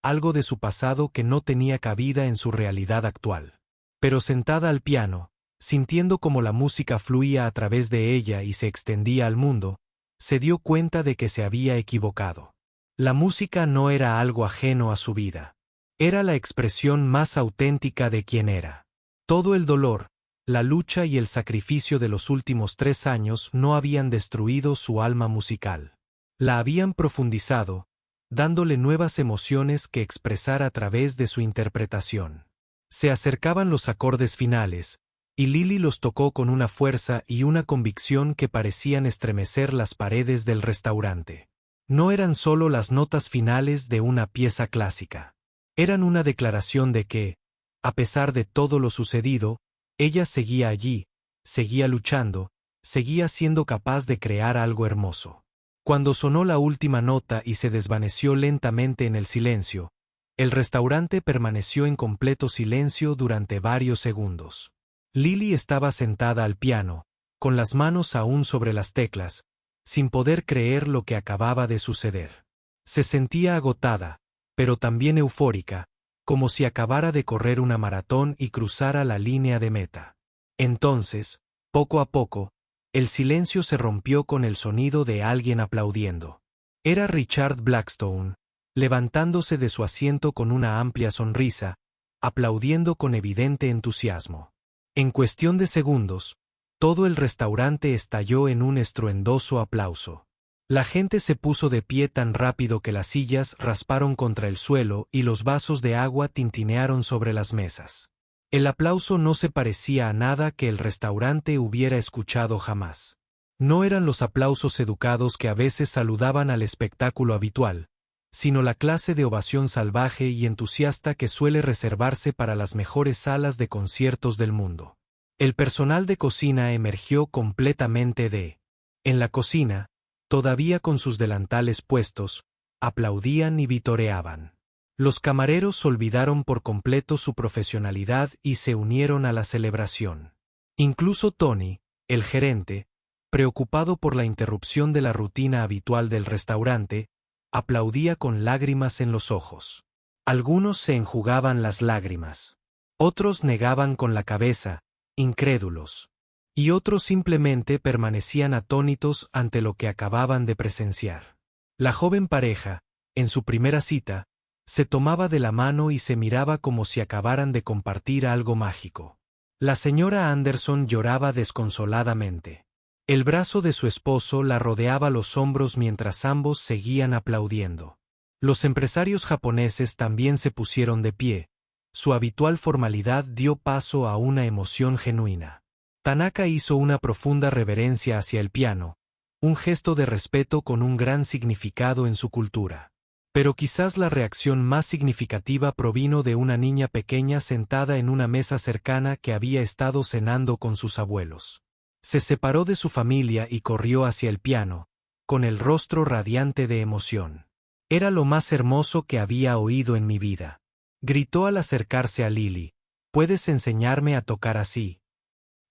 algo de su pasado que no tenía cabida en su realidad actual. Pero sentada al piano, sintiendo cómo la música fluía a través de ella y se extendía al mundo, se dio cuenta de que se había equivocado. La música no era algo ajeno a su vida. Era la expresión más auténtica de quien era. Todo el dolor, la lucha y el sacrificio de los últimos 3 años no habían destruido su alma musical. La habían profundizado, dándole nuevas emociones que expresar a través de su interpretación. Se acercaban los acordes finales, y Lily los tocó con una fuerza y una convicción que parecían estremecer las paredes del restaurante. No eran solo las notas finales de una pieza clásica. Eran una declaración de que, a pesar de todo lo sucedido, ella seguía allí, seguía luchando, seguía siendo capaz de crear algo hermoso. Cuando sonó la última nota y se desvaneció lentamente en el silencio, el restaurante permaneció en completo silencio durante varios segundos. Lily estaba sentada al piano, con las manos aún sobre las teclas, sin poder creer lo que acababa de suceder. Se sentía agotada, pero también eufórica, como si acabara de correr una maratón y cruzara la línea de meta. Entonces, poco a poco, el silencio se rompió con el sonido de alguien aplaudiendo. Era Richard Blackstone, levantándose de su asiento con una amplia sonrisa, aplaudiendo con evidente entusiasmo. En cuestión de segundos, todo el restaurante estalló en un estruendoso aplauso. La gente se puso de pie tan rápido que las sillas rasparon contra el suelo y los vasos de agua tintinearon sobre las mesas. El aplauso no se parecía a nada que el restaurante hubiera escuchado jamás. No eran los aplausos educados que a veces saludaban al espectáculo habitual, sino la clase de ovación salvaje y entusiasta que suele reservarse para las mejores salas de conciertos del mundo. El personal de cocina emergió completamente en la cocina, todavía con sus delantales puestos, aplaudían y vitoreaban. Los camareros olvidaron por completo su profesionalidad y se unieron a la celebración. Incluso Tony, el gerente, preocupado por la interrupción de la rutina habitual del restaurante, aplaudía con lágrimas en los ojos. Algunos se enjugaban las lágrimas. Otros negaban con la cabeza, incrédulos. Y otros simplemente permanecían atónitos ante lo que acababan de presenciar. La joven pareja, en su primera cita, se tomaba de la mano y se miraba como si acabaran de compartir algo mágico. La señora Anderson lloraba desconsoladamente. El brazo de su esposo la rodeaba los hombros mientras ambos seguían aplaudiendo. Los empresarios japoneses también se pusieron de pie. Su habitual formalidad dio paso a una emoción genuina. Tanaka hizo una profunda reverencia hacia el piano, un gesto de respeto con un gran significado en su cultura. Pero quizás la reacción más significativa provino de una niña pequeña sentada en una mesa cercana que había estado cenando con sus abuelos. Se separó de su familia y corrió hacia el piano, con el rostro radiante de emoción. Era lo más hermoso que había oído en mi vida. Gritó al acercarse a Lily, «¿Puedes enseñarme a tocar así?».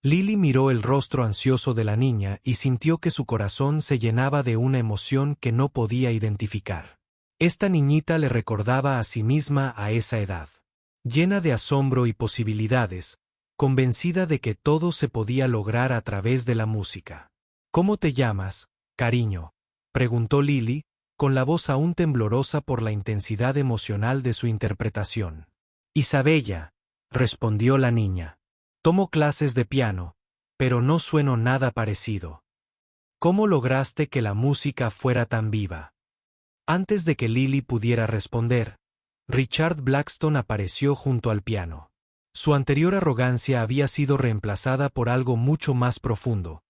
Lily miró el rostro ansioso de la niña y sintió que su corazón se llenaba de una emoción que no podía identificar. Esta niñita le recordaba a sí misma a esa edad, llena de asombro y posibilidades, convencida de que todo se podía lograr a través de la música. «¿Cómo te llamas, cariño?», preguntó Lily, con la voz aún temblorosa por la intensidad emocional de su interpretación. «Isabella», respondió la niña. «Tomo clases de piano, pero no sueno nada parecido». «¿Cómo lograste que la música fuera tan viva?». Antes de que Lily pudiera responder, Richard Blackstone apareció junto al piano. Su anterior arrogancia había sido reemplazada por algo mucho más profundo,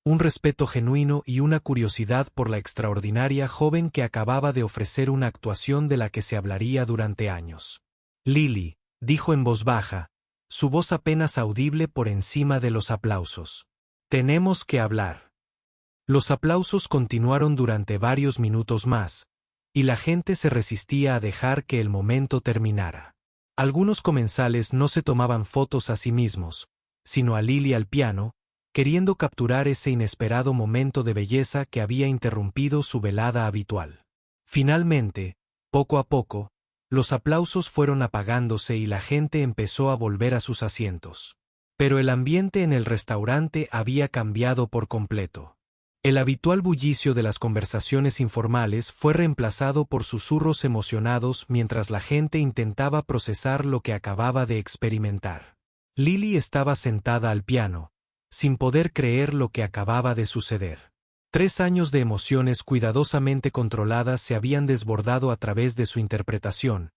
un respeto genuino y una curiosidad por la extraordinaria joven que acababa de ofrecer una actuación de la que se hablaría durante años. «Lily», dijo en voz baja, su voz apenas audible por encima de los aplausos. «Tenemos que hablar». Los aplausos continuaron durante varios minutos más, y la gente se resistía a dejar que el momento terminara. Algunos comensales no se tomaban fotos a sí mismos, sino a Lily al piano, queriendo capturar ese inesperado momento de belleza que había interrumpido su velada habitual. Finalmente, poco a poco, los aplausos fueron apagándose y la gente empezó a volver a sus asientos. Pero el ambiente en el restaurante había cambiado por completo. El habitual bullicio de las conversaciones informales fue reemplazado por susurros emocionados mientras la gente intentaba procesar lo que acababa de experimentar. Lily estaba sentada al piano, sin poder creer lo que acababa de suceder. 3 años de emociones cuidadosamente controladas se habían desbordado a través de su interpretación,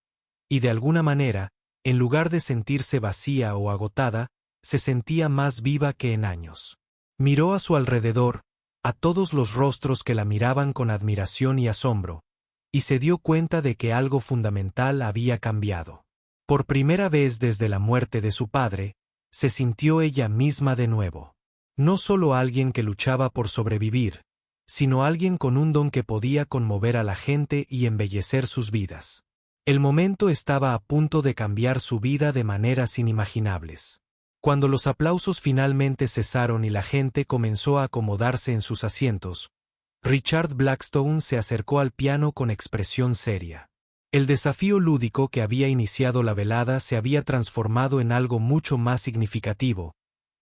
y de alguna manera, en lugar de sentirse vacía o agotada, se sentía más viva que en años. Miró a su alrededor, a todos los rostros que la miraban con admiración y asombro, y se dio cuenta de que algo fundamental había cambiado. Por primera vez desde la muerte de su padre, se sintió ella misma de nuevo. No solo alguien que luchaba por sobrevivir, sino alguien con un don que podía conmover a la gente y embellecer sus vidas. El momento estaba a punto de cambiar su vida de maneras inimaginables. Cuando los aplausos finalmente cesaron y la gente comenzó a acomodarse en sus asientos, Richard Blackstone se acercó al piano con expresión seria. El desafío lúdico que había iniciado la velada se había transformado en algo mucho más significativo,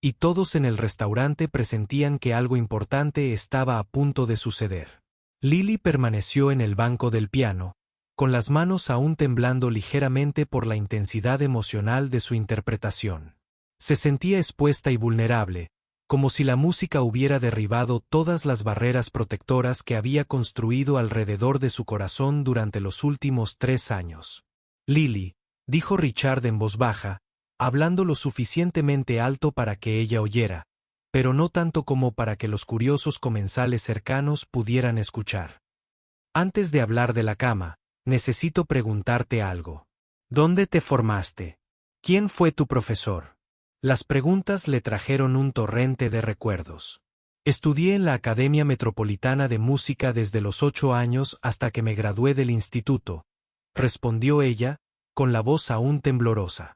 y todos en el restaurante presentían que algo importante estaba a punto de suceder. Lily permaneció en el banco del piano, con las manos aún temblando ligeramente por la intensidad emocional de su interpretación. Se sentía expuesta y vulnerable, como si la música hubiera derribado todas las barreras protectoras que había construido alrededor de su corazón durante los últimos 3 años. Lily, dijo Richard en voz baja, hablando lo suficientemente alto para que ella oyera, pero no tanto como para que los curiosos comensales cercanos pudieran escuchar. Antes de hablar de la cama, necesito preguntarte algo. ¿Dónde te formaste? ¿Quién fue tu profesor? Las preguntas le trajeron un torrente de recuerdos. Estudié en la Academia Metropolitana de Música desde los 8 años hasta que me gradué del instituto, respondió ella, con la voz aún temblorosa.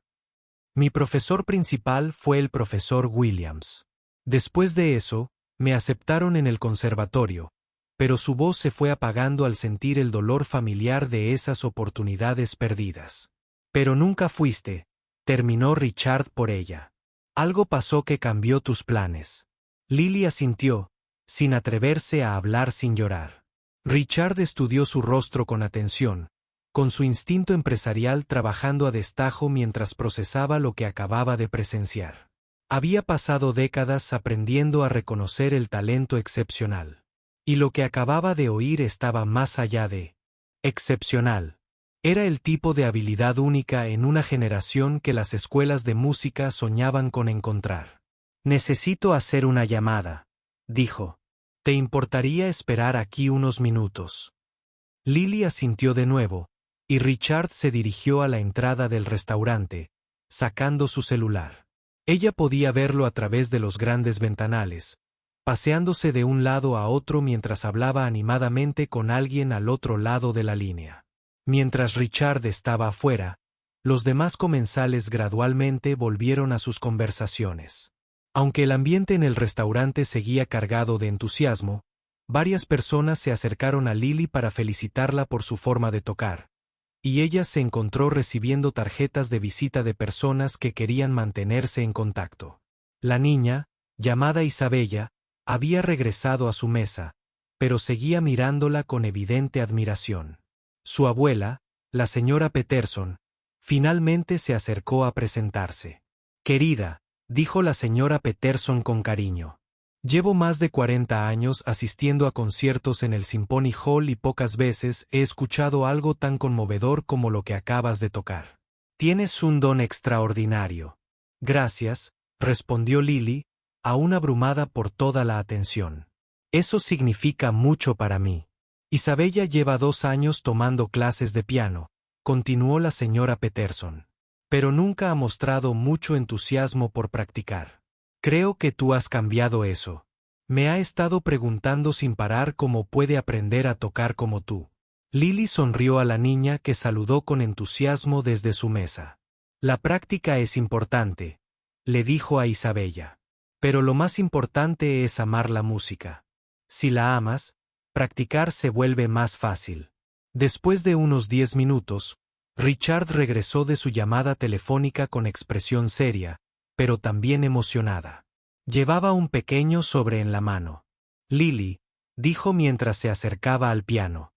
Mi profesor principal fue el profesor Williams. Después de eso, me aceptaron en el conservatorio, pero su voz se fue apagando al sentir el dolor familiar de esas oportunidades perdidas. Pero nunca fuiste, terminó Richard por ella. Algo pasó que cambió tus planes. Lily asintió, sin atreverse a hablar sin llorar. Richard estudió su rostro con atención, con su instinto empresarial trabajando a destajo mientras procesaba lo que acababa de presenciar. Había pasado décadas aprendiendo a reconocer el talento excepcional. Y lo que acababa de oír estaba más allá de excepcional. Era el tipo de habilidad única en una generación que las escuelas de música soñaban con encontrar. Necesito hacer una llamada, dijo. ¿Te importaría esperar aquí unos minutos? Lily asintió de nuevo, y Richard se dirigió a la entrada del restaurante, sacando su celular. Ella podía verlo a través de los grandes ventanales, paseándose de un lado a otro mientras hablaba animadamente con alguien al otro lado de la línea. Mientras Richard estaba afuera, los demás comensales gradualmente volvieron a sus conversaciones. Aunque el ambiente en el restaurante seguía cargado de entusiasmo, varias personas se acercaron a Lily para felicitarla por su forma de tocar, y ella se encontró recibiendo tarjetas de visita de personas que querían mantenerse en contacto. La niña, llamada Isabella, había regresado a su mesa, pero seguía mirándola con evidente admiración. Su abuela, la señora Peterson, finalmente se acercó a presentarse. Querida, dijo la señora Peterson con cariño. Llevo más de 40 años asistiendo a conciertos en el Symphony Hall y pocas veces he escuchado algo tan conmovedor como lo que acabas de tocar. Tienes un don extraordinario. Gracias, respondió Lily, aún abrumada por toda la atención. Eso significa mucho para mí. Isabella lleva 2 años tomando clases de piano, continuó la señora Peterson, pero nunca ha mostrado mucho entusiasmo por practicar. Creo que tú has cambiado eso. Me ha estado preguntando sin parar cómo puede aprender a tocar como tú. Lily sonrió a la niña que saludó con entusiasmo desde su mesa. La práctica es importante, le dijo a Isabella. Pero lo más importante es amar la música. Si la amas, practicar se vuelve más fácil. Después de unos 10 minutos, Richard regresó de su llamada telefónica con expresión seria, pero también emocionada. Llevaba un pequeño sobre en la mano. Lily, dijo mientras se acercaba al piano.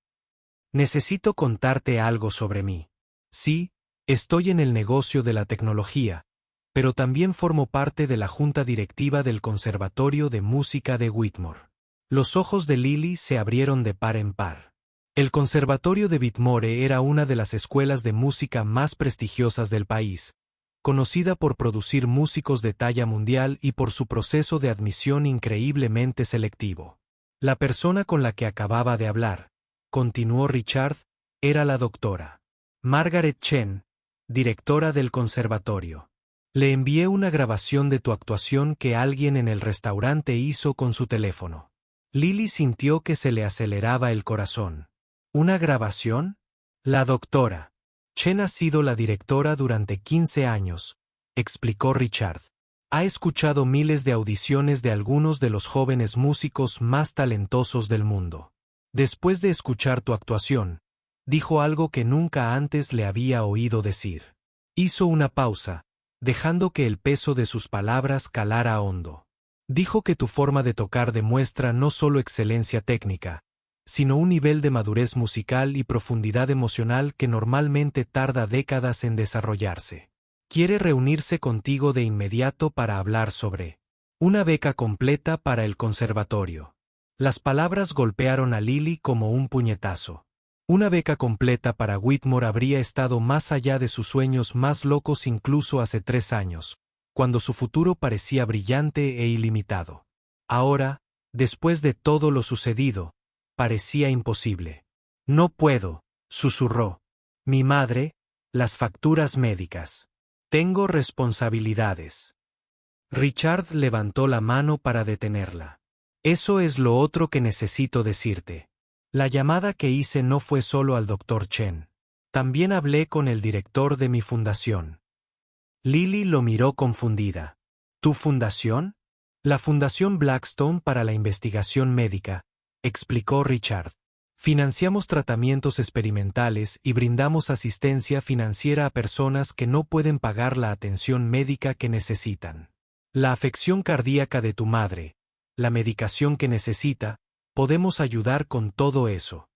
Necesito contarte algo sobre mí. Sí, estoy en el negocio de la tecnología, pero también formo parte de la junta directiva del Conservatorio de Música de Whitmore. Los ojos de Lily se abrieron de par en par. El Conservatorio de Whitmore era una de las escuelas de música más prestigiosas del país, conocida por producir músicos de talla mundial y por su proceso de admisión increíblemente selectivo. La persona con la que acababa de hablar, continuó Richard, era la doctora Margaret Chen, directora del conservatorio. Le envié una grabación de tu actuación que alguien en el restaurante hizo con su teléfono. Lily sintió que se le aceleraba el corazón. ¿Una grabación? La doctora Chen ha sido la directora durante 15 años, explicó Richard. Ha escuchado miles de audiciones de algunos de los jóvenes músicos más talentosos del mundo. Después de escuchar tu actuación, dijo algo que nunca antes le había oído decir. Hizo una pausa, dejando que el peso de sus palabras calara hondo. Dijo que tu forma de tocar demuestra no solo excelencia técnica, sino un nivel de madurez musical y profundidad emocional que normalmente tarda décadas en desarrollarse. Quiere reunirse contigo de inmediato para hablar sobre una beca completa para el conservatorio. Las palabras golpearon a Lily como un puñetazo. Una beca completa para Whitmore habría estado más allá de sus sueños más locos incluso hace 3 años, cuando su futuro parecía brillante e ilimitado. Ahora, después de todo lo sucedido, parecía imposible. No puedo, susurró. Mi madre, las facturas médicas. Tengo responsabilidades. Richard levantó la mano para detenerla. Eso es lo otro que necesito decirte. La llamada que hice no fue solo al Dr. Chen. También hablé con el director de mi fundación. Lily lo miró confundida. ¿Tu fundación? La Fundación Blackstone para la Investigación Médica, explicó Richard. Financiamos tratamientos experimentales y brindamos asistencia financiera a personas que no pueden pagar la atención médica que necesitan. La afección cardíaca de tu madre, la medicación que necesita, podemos ayudar con todo eso.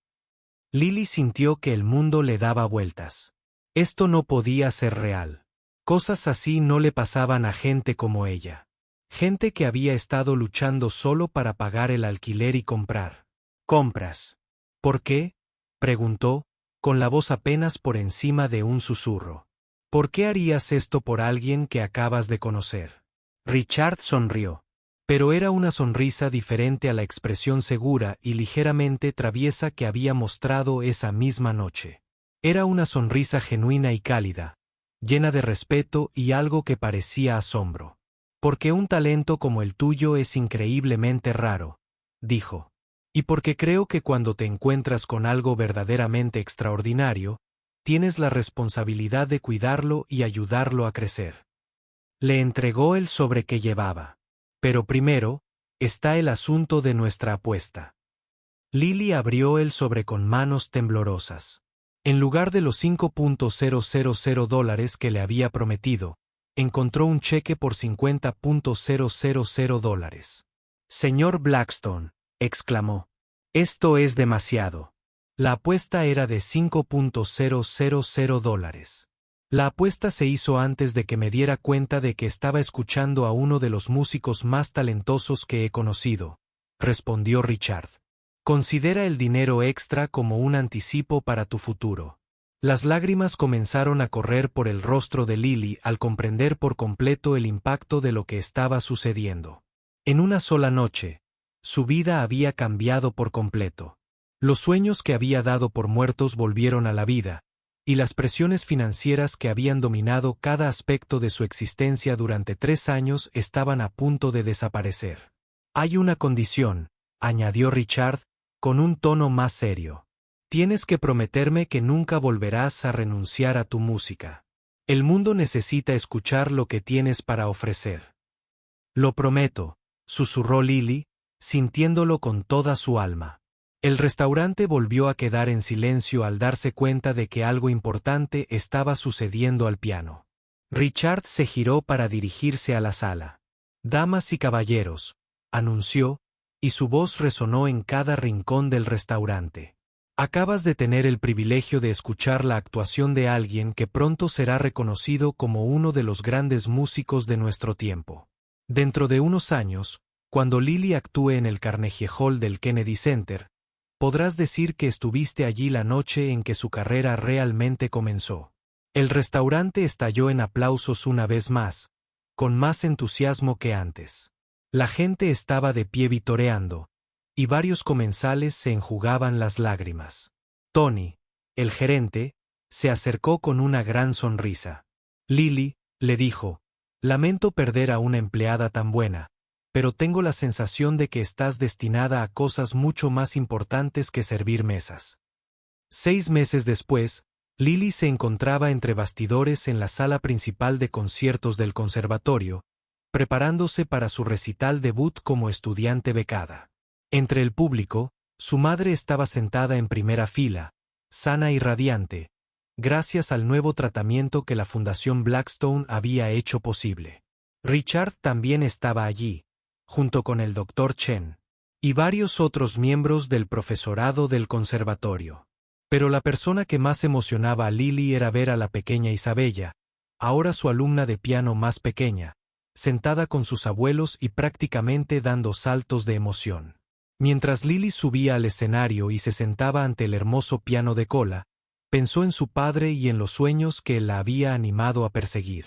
Lily sintió que el mundo le daba vueltas. Esto no podía ser real. Cosas así no le pasaban a gente como ella. Gente que había estado luchando solo para pagar el alquiler y comprar compras. ¿Por qué?, preguntó, con la voz apenas por encima de un susurro. ¿Por qué harías esto por alguien que acabas de conocer? Richard sonrió. Pero era una sonrisa diferente a la expresión segura y ligeramente traviesa que había mostrado esa misma noche. Era una sonrisa genuina y cálida, llena de respeto y algo que parecía asombro. Porque un talento como el tuyo es increíblemente raro, dijo. Y porque creo que cuando te encuentras con algo verdaderamente extraordinario, tienes la responsabilidad de cuidarlo y ayudarlo a crecer. Le entregó el sobre que llevaba. Pero primero, está el asunto de nuestra apuesta. Lily abrió el sobre con manos temblorosas. En lugar de los $5,000 que le había prometido, encontró un cheque por $50,000. Señor Blackstone, exclamó. Esto es demasiado. La apuesta era de $5,000. La apuesta se hizo antes de que me diera cuenta de que estaba escuchando a uno de los músicos más talentosos que he conocido, respondió Richard. Considera el dinero extra como un anticipo para tu futuro. Las lágrimas comenzaron a correr por el rostro de Lily al comprender por completo el impacto de lo que estaba sucediendo. En una sola noche, su vida había cambiado por completo. Los sueños que había dado por muertos volvieron a la vida, y las presiones financieras que habían dominado cada aspecto de su existencia durante 3 años estaban a punto de desaparecer. Hay una condición, añadió Richard, con un tono más serio. Tienes que prometerme que nunca volverás a renunciar a tu música. El mundo necesita escuchar lo que tienes para ofrecer. Lo prometo, susurró Lily, sintiéndolo con toda su alma. El restaurante volvió a quedar en silencio al darse cuenta de que algo importante estaba sucediendo al piano. Richard se giró para dirigirse a la sala. Damas y caballeros, anunció, y su voz resonó en cada rincón del restaurante. Acabas de tener el privilegio de escuchar la actuación de alguien que pronto será reconocido como uno de los grandes músicos de nuestro tiempo. Dentro de unos años, Cuando Lily actúe en el Carnegie Hall del Kennedy Center, podrás decir que estuviste allí la noche en que su carrera realmente comenzó. El restaurante estalló en aplausos una vez más, con más entusiasmo que antes. La gente estaba de pie vitoreando, y varios comensales se enjugaban las lágrimas. Tony, el gerente, se acercó con una gran sonrisa. Lily, le dijo, lamento perder a una empleada tan buena, pero tengo la sensación de que estás destinada a cosas mucho más importantes que servir mesas. 6 meses después, Lily se encontraba entre bastidores en la sala principal de conciertos del conservatorio, preparándose para su recital debut como estudiante becada. Entre el público, su madre estaba sentada en primera fila, sana y radiante, gracias al nuevo tratamiento que la Fundación Blackstone había hecho posible. Richard también estaba allí, junto con el Dr. Chen, y varios otros miembros del profesorado del conservatorio. Pero la persona que más emocionaba a Lily era ver a la pequeña Isabella, ahora su alumna de piano más pequeña, sentada con sus abuelos y prácticamente dando saltos de emoción. Mientras Lily subía al escenario y se sentaba ante el hermoso piano de cola, pensó en su padre y en los sueños que él la había animado a perseguir.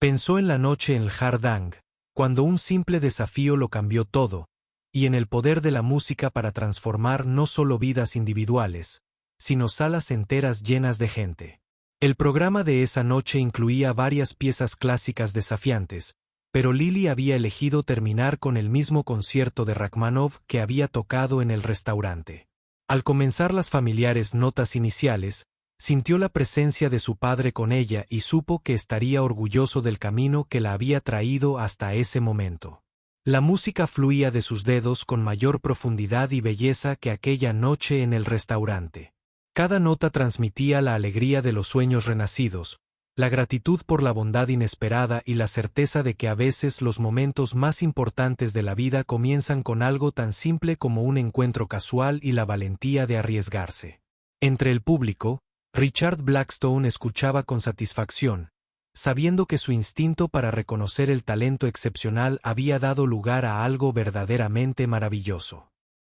Pensó en la noche en el Hardang, cuando un simple desafío lo cambió todo, y en el poder de la música para transformar no solo vidas individuales, sino salas enteras llenas de gente. El programa de esa noche incluía varias piezas clásicas desafiantes, pero Lily había elegido terminar con el mismo concierto de Rachmaninoff que había tocado en el restaurante. Al comenzar las familiares notas iniciales, sintió la presencia de su padre con ella y supo que estaría orgulloso del camino que la había traído hasta ese momento. La música fluía de sus dedos con mayor profundidad y belleza que aquella noche en el restaurante. Cada nota transmitía la alegría de los sueños renacidos, la gratitud por la bondad inesperada y la certeza de que a veces los momentos más importantes de la vida comienzan con algo tan simple como un encuentro casual y la valentía de arriesgarse. Entre el público, Richard Blackstone escuchaba con satisfacción, sabiendo que su instinto para reconocer el talento excepcional había dado lugar a algo verdaderamente maravilloso.